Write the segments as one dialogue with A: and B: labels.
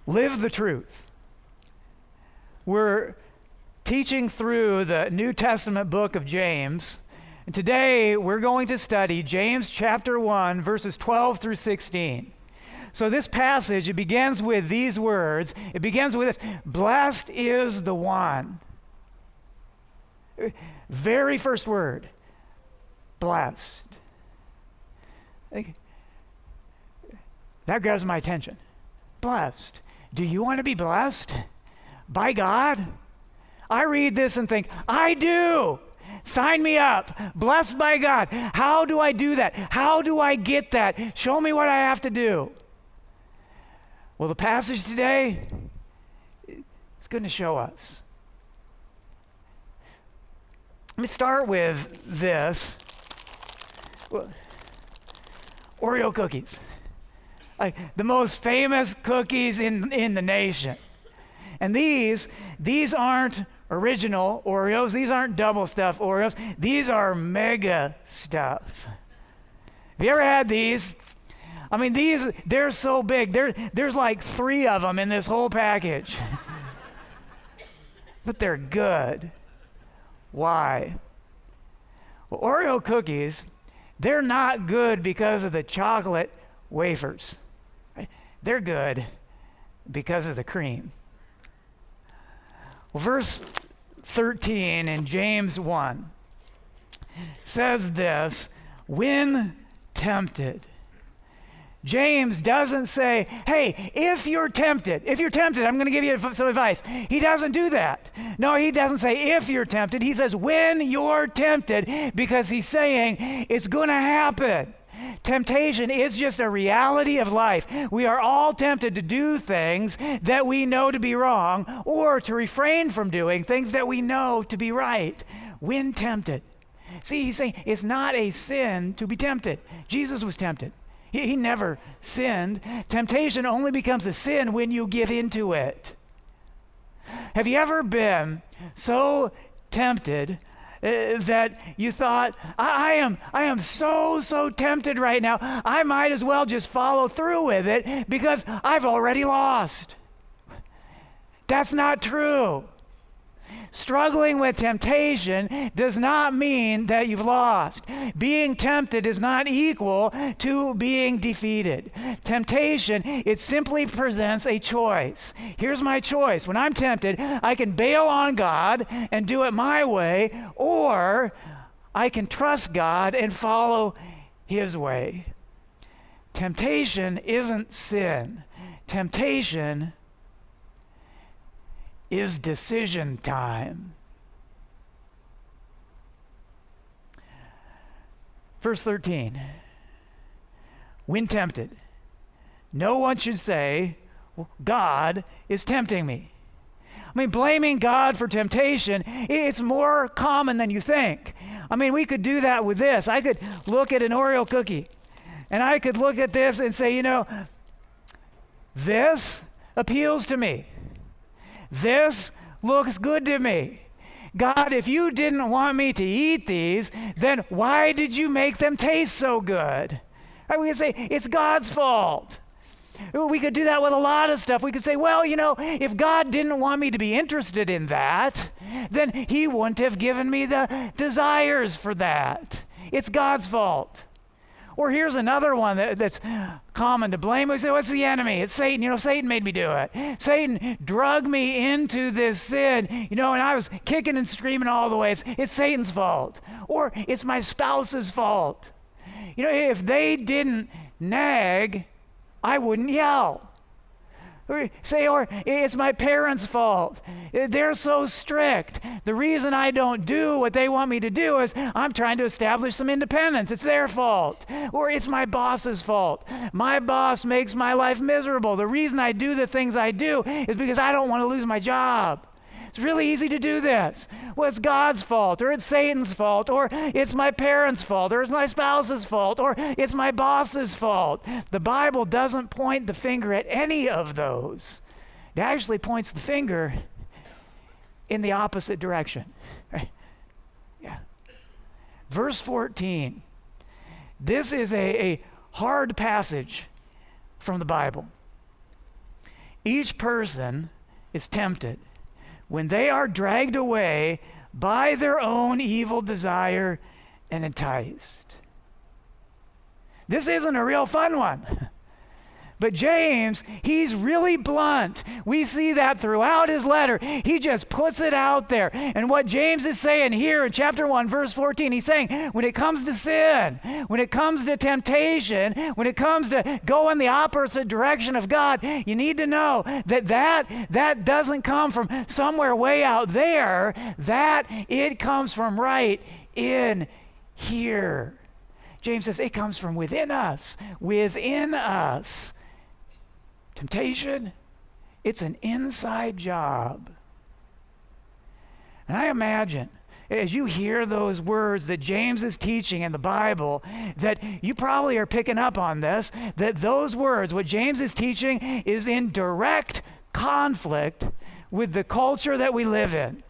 A: Live the truth. We're teaching through the New Testament book of James, and today we're going to study James chapter 1, verses 12 through 16. So this passage, it begins with these words. It begins with this: blessed is the one. Very first word, blessed. That grabs my attention. Blessed. Do you want to be blessed by God? I read this and think, I do. Sign me up. Blessed by God. How do I do that? How do I get that? Show me what I have to do. Well, the passage today is going to show us. Let me start with this. Oreo cookies. Like the most famous cookies in the nation. And these aren't original Oreos. These aren't double stuffed Oreos. These are mega stuff. Have you ever had these? I mean, they're so big. There's like 3 of them in this whole package. But they're good. Why? Well, Oreo cookies, they're not good because of the chocolate wafers. They're good because of the cream. Well, verse 13 in James 1 says this: when tempted. James doesn't say, hey, if you're tempted, I'm going to give you some advice. He doesn't do that. No, he doesn't say if you're tempted. He says when you're tempted, because he's saying it's going to happen. Temptation is just a reality of life. We are all tempted to do things that we know to be wrong, or to refrain from doing things that we know to be right when tempted. See, he's saying it's not a sin to be tempted. Jesus was tempted. He never sinned. Temptation only becomes a sin when you give into it. Have you ever been so tempted that you thought, I am so tempted right now, I might as well just follow through with it because I've already lost? That's not true. Struggling with temptation does not mean that you've lost. Being tempted is not equal to being defeated. Temptation, it simply presents a choice. Here's my choice. When I'm tempted, I can bail on God and do it my way, or I can trust God and follow His way. Temptation isn't sin. Temptation is decision time. Verse 13. When tempted, no one should say, well, God is tempting me. I mean, blaming God for temptation, it's more common than you think. I mean, we could do that with this. I could look at an Oreo cookie, and I could look at this and say, this appeals to me. This looks good to me. God, if you didn't want me to eat these, then why did you make them taste so good? Right, we could say, it's God's fault. We could do that with a lot of stuff. We could say, well, if God didn't want me to be interested in that, then He wouldn't have given me the desires for that. It's God's fault. Or here's another one that's common to blame. We say, what's the enemy? It's Satan. Satan made me do it. Satan drug me into this sin, and I was kicking and screaming all the way. It's Satan's fault. Or it's my spouse's fault. If they didn't nag, I wouldn't yell. Or it's my parents' fault. They're so strict. The reason I don't do what they want me to do is I'm trying to establish some independence. It's their fault. Or it's my boss's fault. My boss makes my life miserable. The reason I do the things I do is because I don't want to lose my job. It's really easy to do this. Well, it's God's fault, or it's Satan's fault, or it's my parents' fault, or it's my spouse's fault, or it's my boss's fault. The Bible doesn't point the finger at any of those. It actually points the finger in the opposite direction. Right? Yeah. Verse 14. This is a hard passage from the Bible. Each person is tempted when they are dragged away by their own evil desire and enticed. This isn't a real fun one. But James, he's really blunt. We see that throughout his letter. He just puts it out there. And what James is saying here in chapter 1, verse 14, he's saying when it comes to sin, when it comes to temptation, when it comes to going the opposite direction of God, you need to know that doesn't come from somewhere way out there, that it comes from right in here. James says it comes from within us. Within us. Temptation, it's an inside job. And I imagine, as you hear those words that James is teaching in the Bible, that you probably are picking up on this, that those words, what James is teaching, is in direct conflict with the culture that we live in.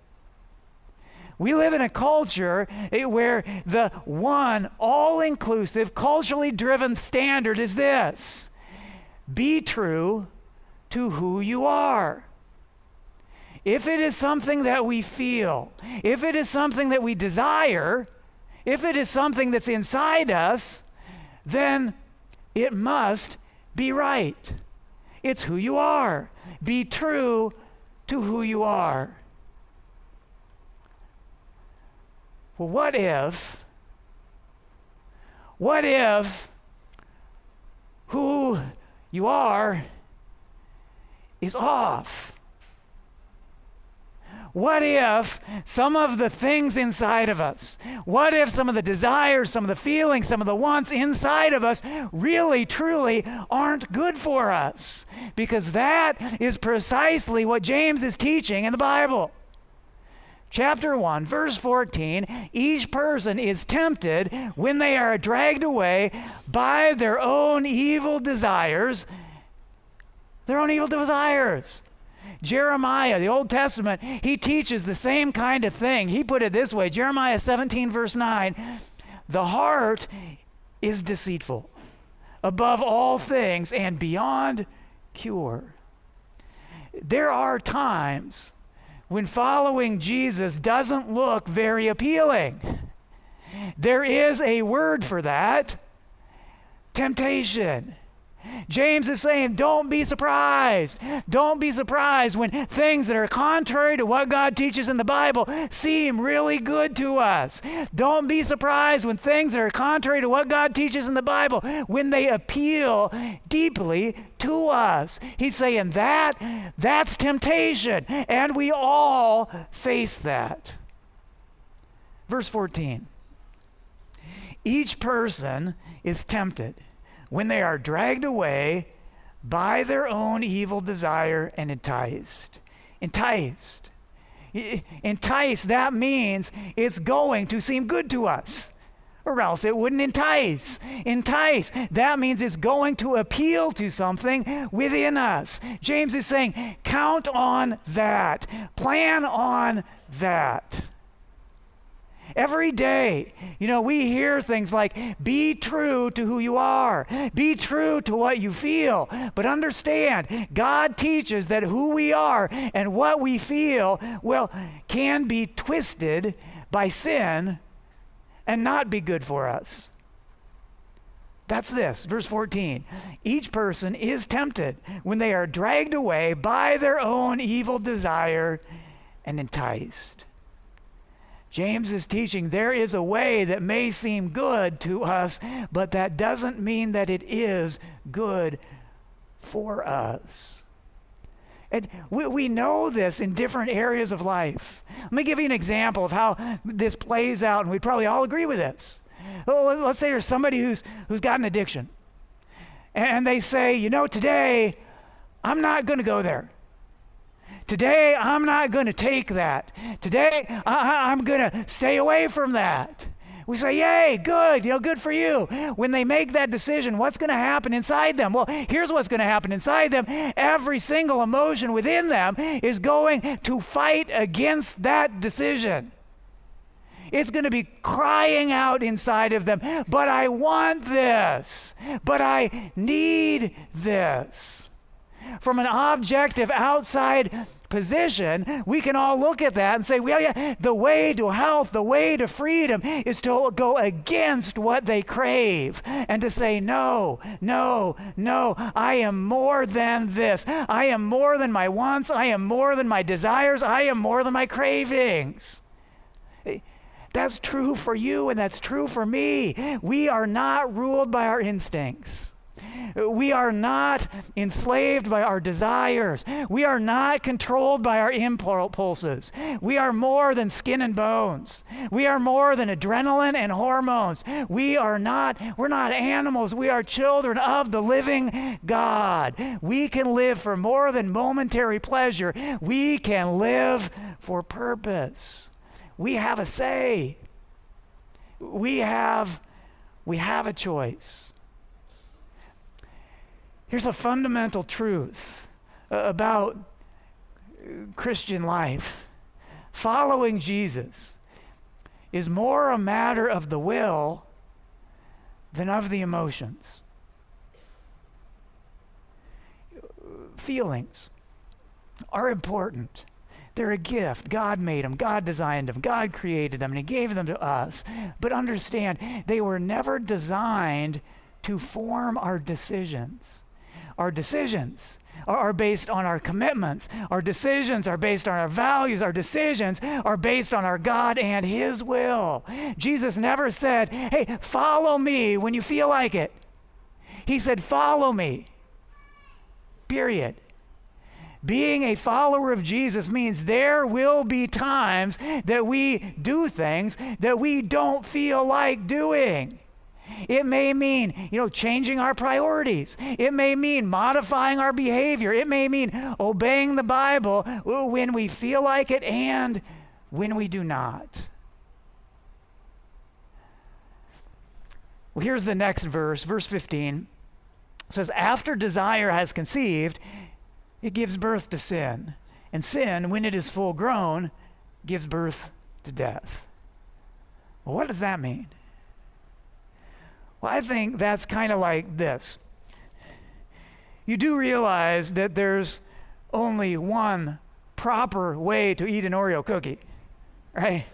A: We live in a culture where the one all-inclusive, culturally driven standard is this: be true to who you are. If it is something that we feel, if it is something that we desire, if it is something that's inside us, then it must be right. It's who you are. Be true to who you are. Well, what if who you are is off? What if some of the things inside of us, what if some of the desires, some of the feelings, some of the wants inside of us really, truly aren't good for us? Because that is precisely what James is teaching in the Bible. Chapter 1, verse 14, each person is tempted when they are dragged away by their own evil desires. Their own evil desires. Jeremiah, the Old Testament, he teaches the same kind of thing. He put it this way, Jeremiah 17, verse 9, the heart is deceitful above all things and beyond cure. There are times when following Jesus doesn't look very appealing. There is a word for that: temptation. James is saying, don't be surprised. Don't be surprised when things that are contrary to what God teaches in the Bible seem really good to us. Don't be surprised when things that are contrary to what God teaches in the Bible, when they appeal deeply to us. He's saying that's temptation, and we all face that. Verse 14. Each person is tempted when they are dragged away by their own evil desire and enticed. Enticed. Enticed, that means it's going to seem good to us, or else it wouldn't entice. Entice, that means it's going to appeal to something within us. James is saying, count on that. Plan on that. Every day, we hear things like, be true to who you are. Be true to what you feel. But understand, God teaches that who we are and what we feel, can be twisted by sin and not be good for us. That's this, verse 14. Each person is tempted when they are dragged away by their own evil desire and enticed. James is teaching there is a way that may seem good to us, but that doesn't mean that it is good for us. And we know this in different areas of life. Let me give you an example of how this plays out, and we probably all agree with this. Let's say there's somebody who's got an addiction, and they say, today I'm not going to go there. Today, I'm not going to take that. Today, I'm going to stay away from that. We say, yay, good, good for you. When they make that decision, what's going to happen inside them? Well, here's what's going to happen inside them. Every single emotion within them is going to fight against that decision. It's going to be crying out inside of them, but I want this, but I need this. From an objective outside position, we can all look at that and say, well, yeah, the way to health, the way to freedom is to go against what they crave and to say, no, no, no, I am more than this. I am more than my wants. I am more than my desires. I am more than my cravings. That's true for you and that's true for me. We are not ruled by our instincts. We are not enslaved by our desires. We are not controlled by our impulses. We are more than skin and bones. We are more than adrenaline and hormones. We're not animals. We are children of the living God. We can live for more than momentary pleasure. We can live for purpose. We have a say. We have a choice. Here's a fundamental truth about Christian life. Following Jesus is more a matter of the will than of the emotions. Feelings are important. They're a gift. God made them. God designed them. God created them, and He gave them to us. But understand, they were never designed to form our decisions. Our decisions are based on our commitments. Our decisions are based on our values. Our decisions are based on our God and His will. Jesus never said, hey, follow me when you feel like it. He said, follow me. Period. Being a follower of Jesus means there will be times that we do things that we don't feel like doing. It may mean, changing our priorities. It may mean modifying our behavior. It may mean obeying the Bible when we feel like it and when we do not. Well, here's the next verse, verse 15. It says, after desire has conceived, it gives birth to sin. And sin, when it is full grown, gives birth to death. Well, what does that mean? Well, I think that's kind of like this. You do realize that there's only one proper way to eat an Oreo cookie, right?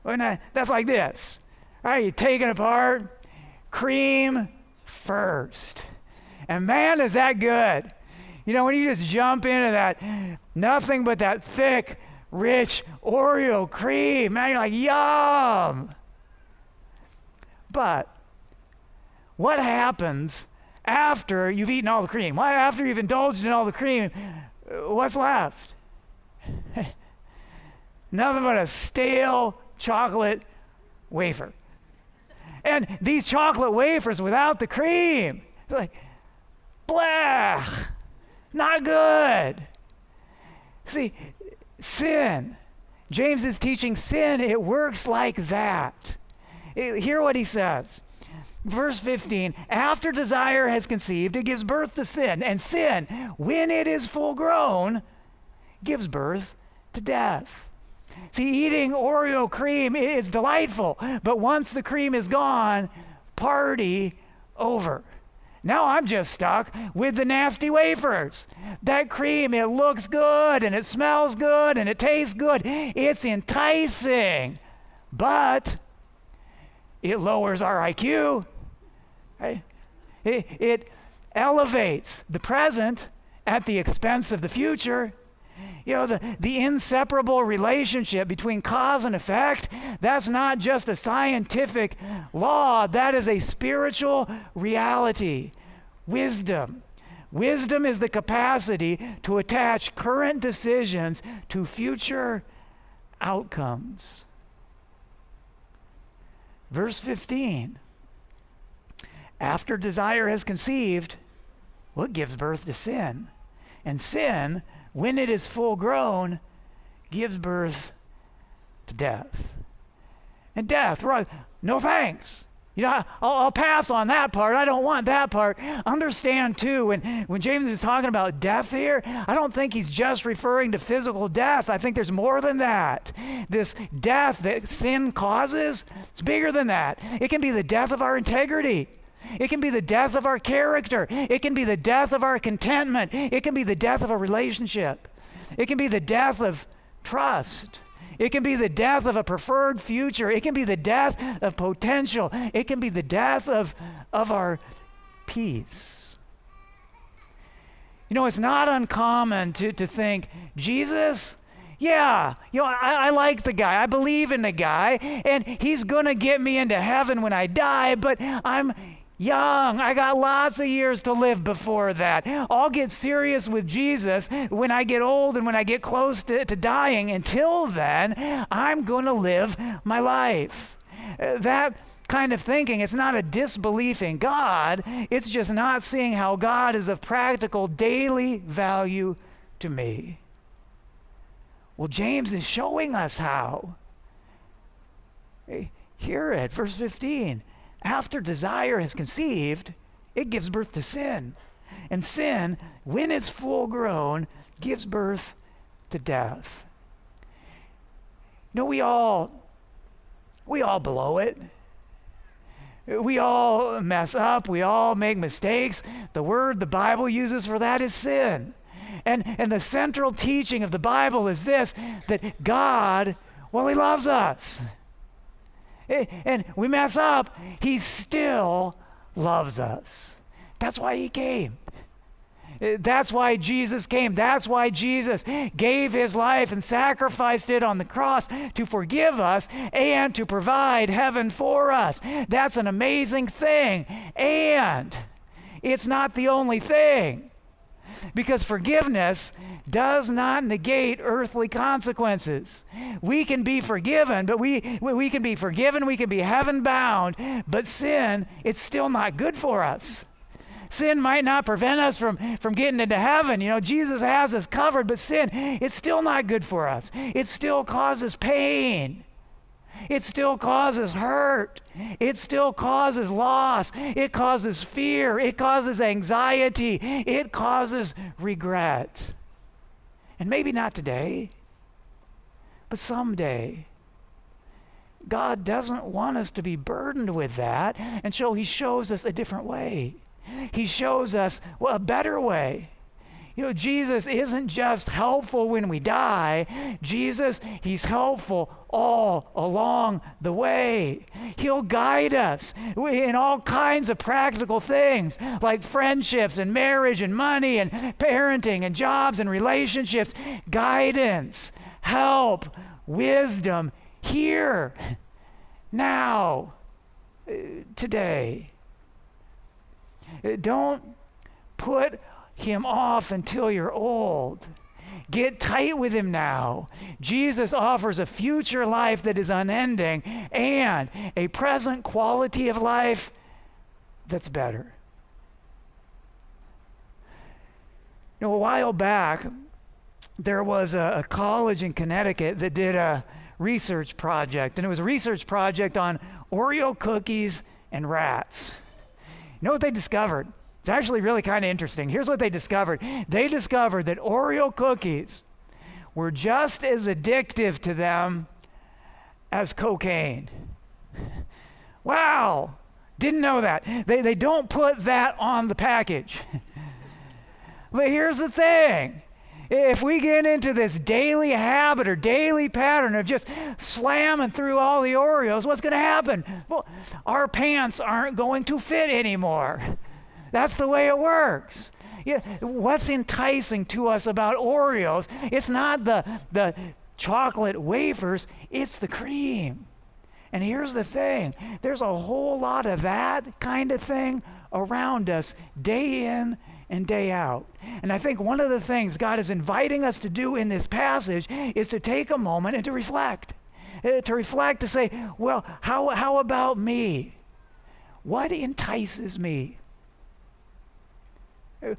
A: Well, that's like this. All right, you take it apart, cream first. And man, is that good. When you just jump into that, nothing but that thick, rich Oreo cream, man, you're like, yum. But what happens after you've eaten all the cream? Why, after you've indulged in all the cream, what's left? Nothing but a stale chocolate wafer. And these chocolate wafers without the cream, like, blah, not good. See, sin, James is teaching sin, it works like that. Hear what he says. Verse 15, after desire has conceived, it gives birth to sin. And sin, when it is full grown, gives birth to death. See, eating Oreo cream is delightful, but once the cream is gone, party over. Now I'm just stuck with the nasty wafers. That cream, it looks good, and it smells good, and it tastes good. It's enticing, but it lowers our IQ. Right? It elevates the present at the expense of the future. The inseparable relationship between cause and effect, that's not just a scientific law, that is a spiritual reality. Wisdom. Wisdom is the capacity to attach current decisions to future outcomes. Verse 15. After desire has conceived, it gives birth to sin. And sin, when it is full grown, gives birth to death. And death, right? No thanks. I'll pass on that part. I don't want that part. Understand too, when James is talking about death here, I don't think he's just referring to physical death. I think there's more than that. This death that sin causes, it's bigger than that. It can be the death of our integrity. It can be the death of our character. It can be the death of our contentment. It can be the death of a relationship. It can be the death of trust. It can be the death of a preferred future. It can be the death of potential. It can be the death of our peace. You know, it's not uncommon to think, Jesus, yeah, you know, I like the guy. I believe in the guy, and he's going to get me into heaven when I die, but I'm young. I got lots of years to live before that. I'll get serious with Jesus when I get old and when I get close to dying. Until then, I'm going to live my life. That kind of thinking, it's not a disbelief in God. It's just not seeing how God is of practical daily value to me. Well, James is showing us how. Hear it, verse 15. After desire has conceived, it gives birth to sin. And sin, when it's full grown, gives birth to death. You know, we all blow it. We all mess up. We all make mistakes. The word the Bible uses for that is sin. And the central teaching of the Bible is this, that God, well, he loves us. And we mess up, he still loves us. That's why he came. That's why Jesus came. That's why Jesus gave his life and sacrificed it on the cross to forgive us and to provide heaven for us. That's an amazing thing. And it's not the only thing. Because forgiveness does not negate earthly consequences. We can be forgiven, but we can be forgiven, we can be heaven bound, but sin, it's still not good for us. Sin might not prevent us from getting into heaven. You know, Jesus has us covered, but sin, it's still not good for us. It still causes pain. It still causes hurt. It still causes loss. It causes fear. It causes anxiety. It causes regret. And maybe not today, but someday. God doesn't want us to be burdened with that, and so he shows us a different way. He shows us, well, a better way. You know, Jesus isn't just helpful when we die. Jesus, he's helpful all along the way. He'll guide us in all kinds of practical things like friendships and marriage and money and parenting and jobs and relationships. Guidance, help, wisdom here, now, today. Don't put him off until you're old. Get tight with him now. Jesus offers a future life that is unending and a present quality of life that's better. You know, a while back, there was a college in Connecticut that did a research project, and it was a research project on Oreo cookies and rats. You know what they discovered? It's actually really kind of interesting. Here's what they discovered. They discovered that Oreo cookies were just as addictive to them as cocaine. Wow, didn't know that. They don't put that on the package. But here's the thing. If we get into this daily habit or daily pattern of just slamming through all the Oreos, what's going to happen? Well, our pants aren't going to fit anymore. That's the way it works. Yeah, what's enticing to us about Oreos? It's not the chocolate wafers, it's the cream. And here's the thing. There's a whole lot of that kind of thing around us day in and day out. And I think one of the things God is inviting us to do in this passage is to take a moment and to reflect. To say, well, how about me? What entices me?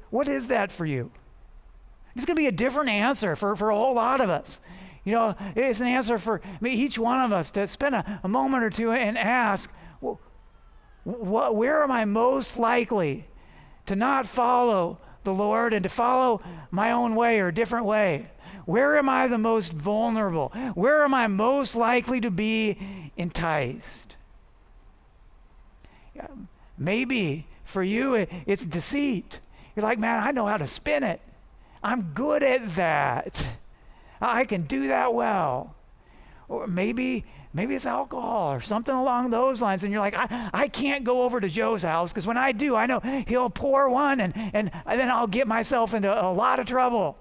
A: What is that for you? It's going to be a different answer for a whole lot of us. You know, it's an answer for each one of us to spend a moment or two and ask, well, where am I most likely to not follow the Lord and to follow my own way or a different way? Where am I the most vulnerable? Where am I most likely to be enticed? Maybe for you, it's deceit. You're like, man, I know how to spin it. I'm good at that. I can do that well. Or maybe it's alcohol or something along those lines. And you're like, I can't go over to Joe's house because when I do, I know he'll pour one and then I'll get myself into a lot of trouble.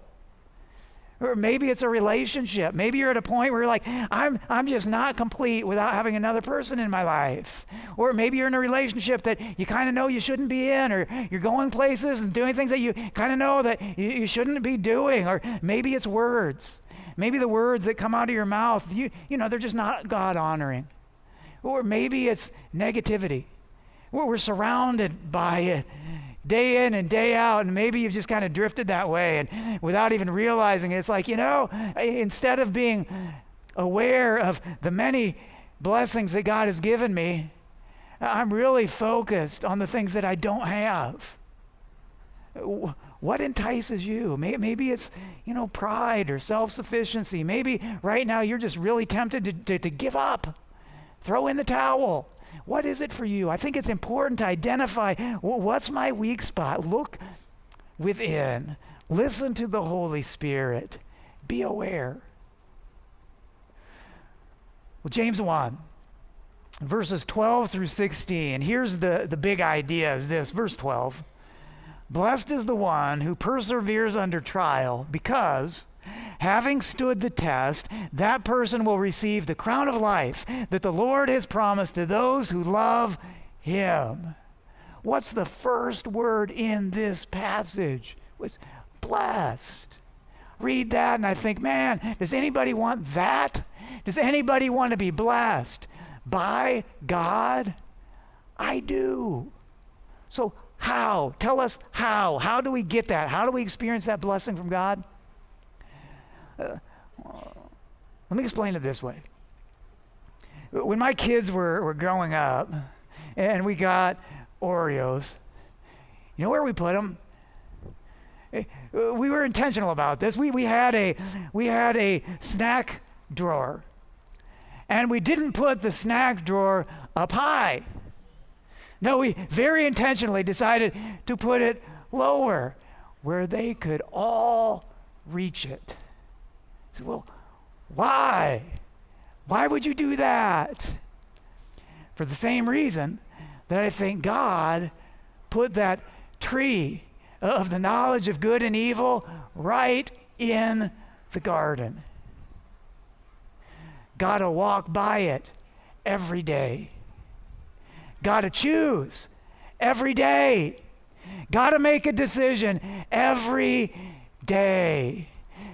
A: Or maybe it's a relationship. Maybe you're at a point where you're like, I'm just not complete without having another person in my life. Or maybe you're in a relationship that you kind of know you shouldn't be in, or you're going places and doing things that you kind of know that you shouldn't be doing. Or maybe it's words. Maybe the words that come out of your mouth, you know, they're just not God-honoring. Or maybe it's negativity. We're surrounded by it day in and day out, and maybe you've just kind of drifted that way, and without even realizing it, it's like, you know, instead of being aware of the many blessings that God has given me, I'm really focused on the things that I don't have. What entices you? Maybe it's, you know, pride or self-sufficiency. Maybe right now you're just really tempted to give up, throw in the towel. What is it for you? I think it's important to identify, what's my weak spot? Look within. Listen to the Holy Spirit. Be aware. Well, James 1, verses 12 through 16. Here's the big idea is this, verse 12. Blessed is the one who perseveres under trial, because having stood the test, that person will receive the crown of life that the Lord has promised to those who love him. What's the first word in this passage? It was blessed. Read that and I think, man, does anybody want that? Does anybody want to be blessed by God? I do. So how? Tell us how. How do we get that? How do we experience that blessing from God? Let me explain it this way. When my kids were growing up and we got Oreos, you know where we put them? We were intentional about this. We had a snack drawer, and we didn't put the snack drawer up high. No, we very intentionally decided to put it lower where they could all reach it. I said, well, why? Why would you do that? For the same reason that I think God put that tree of the knowledge of good and evil right in the garden. Got to walk by it every day. Got to choose every day. Got to make a decision every day.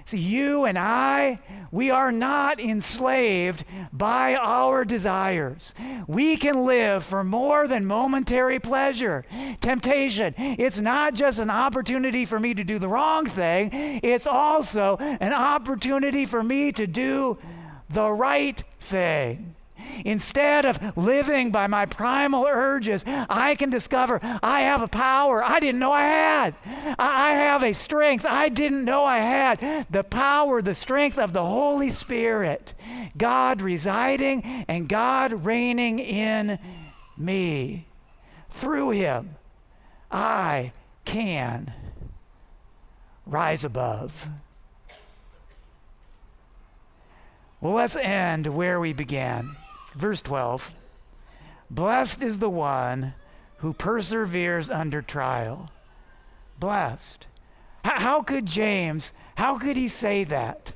A: See, you and I, we are not enslaved by our desires. We can live for more than momentary pleasure. Temptation, it's not just an opportunity for me to do the wrong thing, it's also an opportunity for me to do the right thing. Instead of living by my primal urges, I can discover I have a power I didn't know I had. I have a strength I didn't know I had. The power, the strength of the Holy Spirit. God residing and God reigning in me. Through him, I can rise above. Well, let's end where we began. Verse 12, blessed is the one who perseveres under trial. Blessed. How could James, how could he say that?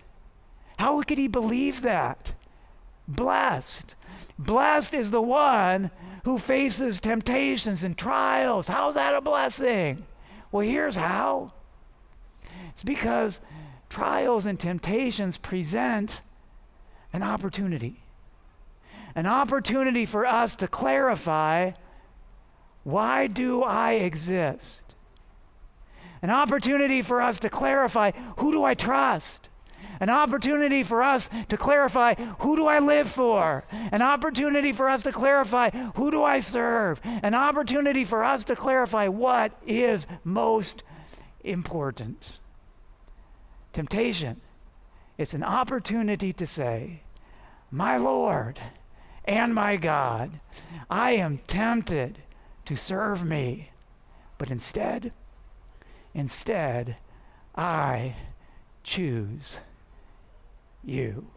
A: How could he believe that? Blessed. Blessed is the one who faces temptations and trials. How's that a blessing? Well, here's how. It's because trials and temptations present an opportunity. An opportunity for us to clarify, why do I exist? An opportunity for us to clarify, who do I trust? An opportunity for us to clarify, who do I live for? An opportunity for us to clarify, who do I serve? An opportunity for us to clarify what is most important. Temptation, it's an opportunity to say, my Lord and my God, I am tempted to serve me, but instead, I choose you.